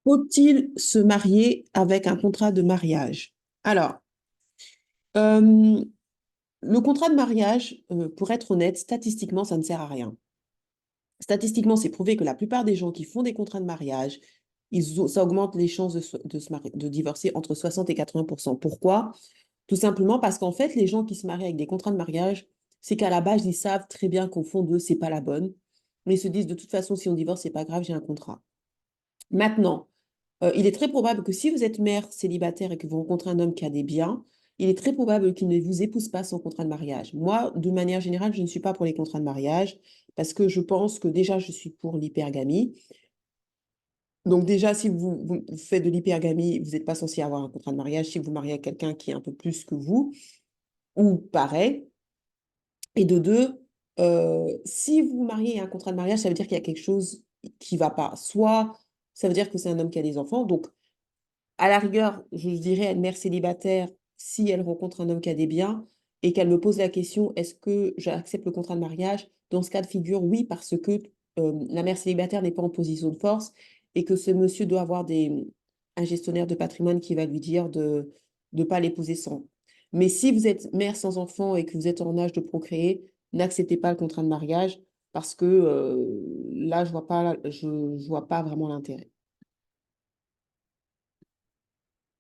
Faut-il se marier avec un contrat de mariage? Alors, euh, le contrat de mariage, pour être honnête, statistiquement, ça ne sert à rien. Statistiquement, c'est prouvé que la plupart des gens qui font des contrats de mariage, ça augmente les chances de divorcer entre 60 et 80%. Pourquoi? Tout simplement parce qu'en fait, les gens qui se marient avec des contrats de mariage, c'est qu'à la base, ils savent très bien qu'au fond d'eux, c'est pas la bonne. Mais ils se disent, de toute façon, si on divorce, c'est pas grave, j'ai un contrat. Maintenant, il est très probable que si vous êtes mère célibataire et que vous rencontrez un homme qui a des biens, il est très probable qu'il ne vous épouse pas sans contrat de mariage. Moi, de manière générale, je ne suis pas pour les contrats de mariage parce que je pense que déjà, je suis pour l'hypergamie. Donc déjà, si vous faites de l'hypergamie, vous n'êtes pas censé avoir un contrat de mariage si vous mariez à quelqu'un qui est un peu plus que vous ou pareil. Et de deux, si vous mariez un contrat de mariage, ça veut dire qu'il y a quelque chose qui ne va pas. Soit ça veut dire que c'est un homme qui a des enfants, donc à la rigueur, je dirais à une mère célibataire, si elle rencontre un homme qui a des biens et qu'elle me pose la question, est-ce que j'accepte le contrat de mariage? Dans ce cas de figure, oui, parce que la mère célibataire n'est pas en position de force et que ce monsieur doit avoir un gestionnaire de patrimoine qui va lui dire de ne pas l'épouser sans. Mais si vous êtes mère sans enfant et que vous êtes en âge de procréer, n'acceptez pas le contrat de mariage parce que là, je vois pas vraiment l'intérêt.